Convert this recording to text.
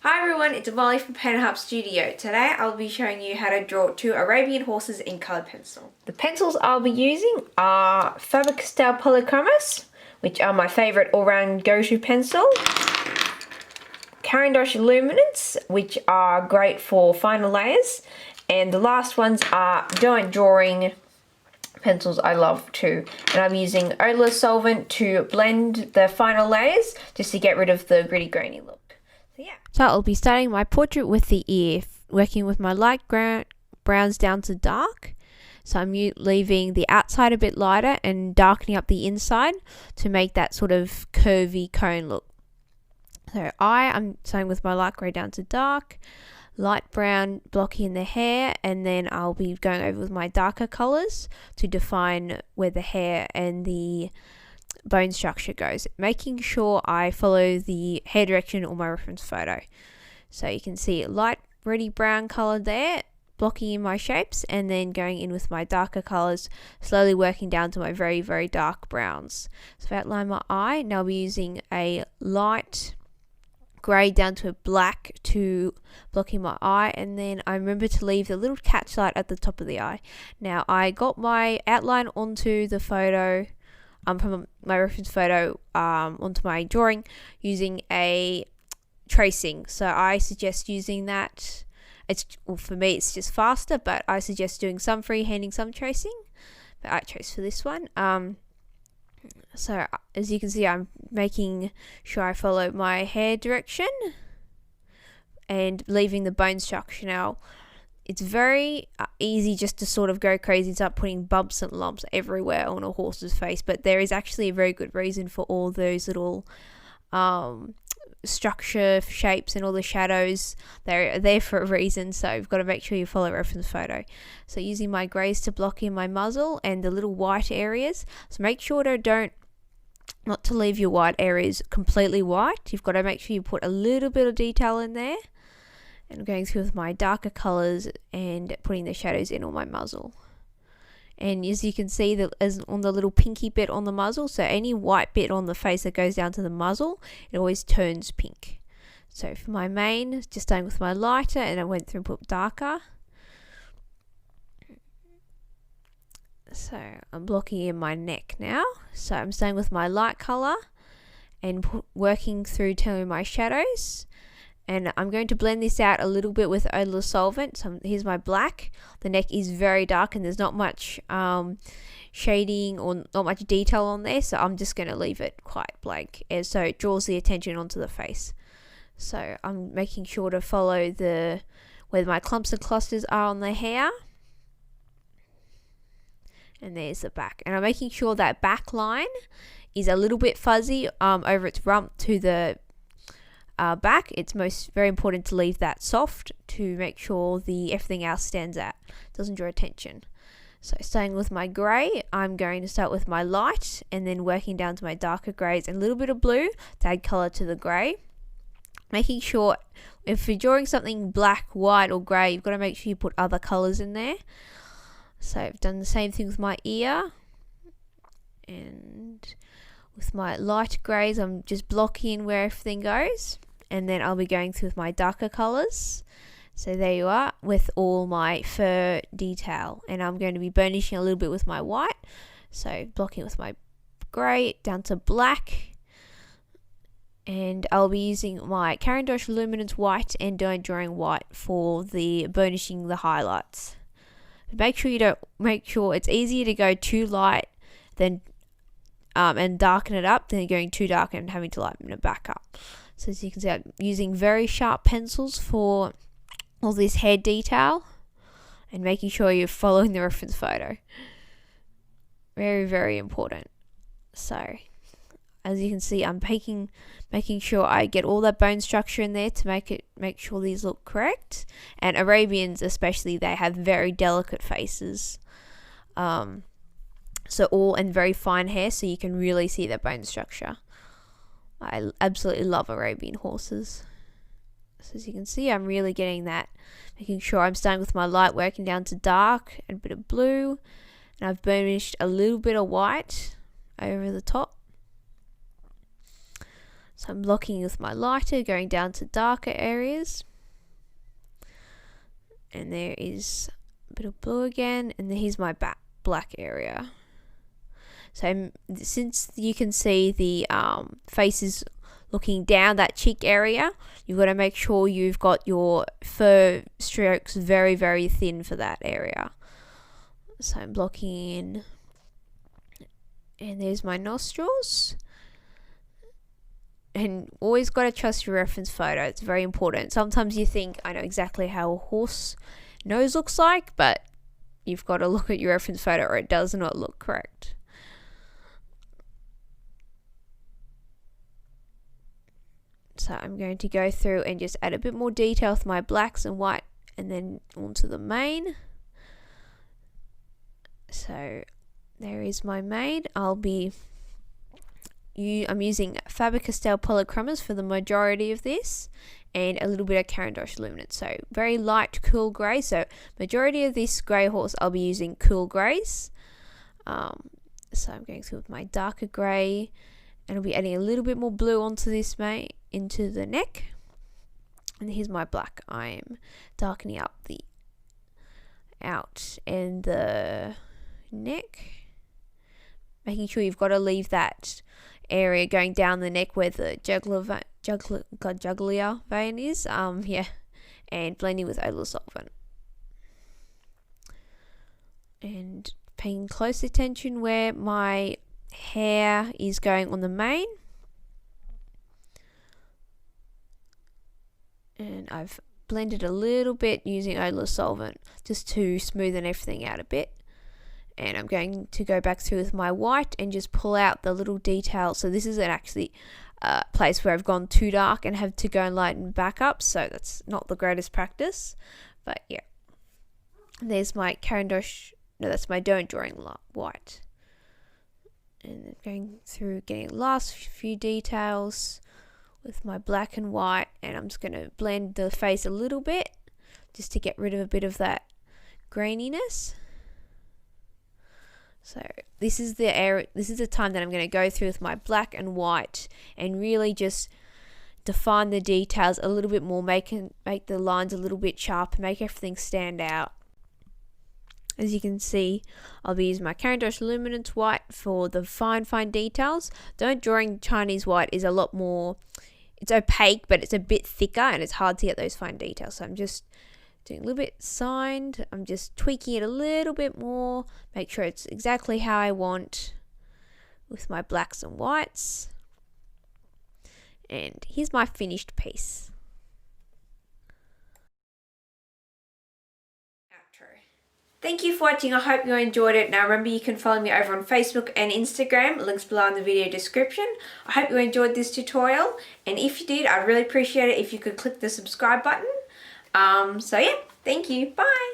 Hi everyone, it's Molly from Pen Hub Studio. Today I'll be showing you how to draw two Arabian horses in coloured pencil. The pencils I'll be using are Faber-Castell Polychromos, which are my favourite all-round go-to pencil. Caran d'Ache Luminance, which are great for finer layers. And the last ones are Giant Drawing pencils I love too. And I'm using odorless solvent to blend the finer layers just to get rid of the gritty grainy look. So I'll be starting my portrait with the ear, working with my light browns down to dark. So I'm leaving the outside a bit lighter and darkening up the inside to make that sort of curvy cone look. So I'm starting with my light grey down to dark, light brown blocky in the hair, and then I'll be going over with my darker colours to define where the hair and the bone structure goes, making sure I follow the hair direction on my reference photo. So you can see light reddy brown colour there, blocking in my shapes, and then going in with my darker colours, slowly working down to my very, very dark browns. So I've outlined my eye. Now I'll be using a light grey down to a black to block in my eye, and then I remember to leave the little catch light at the top of the eye. Now I got my outline onto the photo from my reference photo onto my drawing using a tracing. So I suggest using that. For me it's just faster, but I suggest doing some freehanding, some tracing. But I trace for this one. So as you can see, I'm making sure I follow my hair direction and leaving the bone structure. Now it's very easy just to sort of go crazy and start putting bumps and lumps everywhere on a horse's face, but there is actually a very good reason for all those little structure shapes and all the shadows. They're there for a reason, so you've got to make sure you follow reference photo. So using my greys to block in my muzzle and the little white areas, so make sure not to leave your white areas completely white. You've got to make sure you put a little bit of detail in there. And going through with my darker colours and putting the shadows in on my muzzle. And as you can see, as on the little pinky bit on the muzzle, so any white bit on the face that goes down to the muzzle, it always turns pink. So for my mane, just starting with my lighter, and I went through and put darker. So I'm blocking in my neck now. So I'm starting with my light colour and working through to my shadows. And I'm going to blend this out a little bit with odorless solvent. So here's my black. The neck is very dark and there's not much shading or not much detail on there. So I'm just going to leave it quite blank, so it draws the attention onto the face. So I'm making sure to follow where my clumps and clusters are on the hair. And there's the back. And I'm making sure that back line is a little bit fuzzy over its rump to the back. It's very important to leave that soft to make sure everything else stands out, doesn't draw attention. So starting with my grey, I'm going to start with my light and then working down to my darker greys and a little bit of blue to add colour to the grey. Making sure if you're drawing something black, white or grey, you've got to make sure you put other colours in there. So I've done the same thing with my ear, and with my light greys I'm just blocking in where everything goes. And then I'll be going through with my darker colours. So there you are with all my fur detail. And I'm going to be burnishing a little bit with my white. So blocking with my grey down to black. And I'll be using my Caran d'Ache Luminance white and drawing white for the burnishing the highlights. Make sure it's easier to go too light than and darken it up than going too dark and having to lighten it back up. So as you can see, I'm using very sharp pencils for all this hair detail and making sure you're following the reference photo. Very, very important. So as you can see, I'm making sure I get all that bone structure in there to make sure these look correct. And Arabians especially, they have very delicate faces. And very fine hair, so you can really see their bone structure. I absolutely love Arabian horses. So as you can see, I'm really getting that, making sure I'm starting with my light, working down to dark and a bit of blue, and I've burnished a little bit of white over the top. So I'm blocking with my lighter, going down to darker areas. And there is a bit of blue again, and here's my black area. So since you can see the face is looking down that cheek area, you've got to make sure you've got your fur strokes very, very thin for that area. So I'm blocking in, and there's my nostrils. And always got to trust your reference photo. It's very important. Sometimes you think, I know exactly how a horse nose looks like, but you've got to look at your reference photo or it does not look correct. So I'm going to go through and just add a bit more detail with my blacks and white, and then onto the mane. So there is my mane. I'm using Faber-Castell polychromos for the majority of this, and a little bit of Caran-d'Oche luminance. So very light, cool grey. So majority of this grey horse, I'll be using cool greys. So I'm going through with my darker grey, and I'll be adding a little bit more blue onto this mane, into the neck. And here's my black. I am darkening up the out and the neck, making sure you've got to leave that area going down the neck where the jugular vein is, and blending with odor solvent, and paying close attention where my hair is going on the mane. And I've blended a little bit using odor solvent just to smoothen everything out a bit. And I'm going to go back through with my white and just pull out the little details. So this is actually a place where I've gone too dark and have to go and lighten back up. So that's not the greatest practice. But yeah. And there's my Caran-d'Oche. No, that's my don't drawing white. And then going through getting the last few details with my black and white. And I'm just going to blend the face a little bit just to get rid of a bit of that graininess. So this is the area, this is the time that I'm going to go through with my black and white and really just define the details a little bit more, make the lines a little bit sharp, make everything stand out. As you can see, I'll be using my Caran-d'Oche luminance white for the fine details. Don't drawing Chinese white is a lot more, it's opaque, but it's a bit thicker and it's hard to get those fine details. So I'm just doing a little bit signed. I'm just tweaking it a little bit more, make sure it's exactly how I want with my blacks and whites. And here's my finished piece. Outro. Thank you for watching. I hope you enjoyed it. Now remember, you can follow me over on Facebook and Instagram. Links below in the video description. I hope you enjoyed this tutorial. And if you did, I'd really appreciate it if you could click the subscribe button. So yeah, thank you. Bye.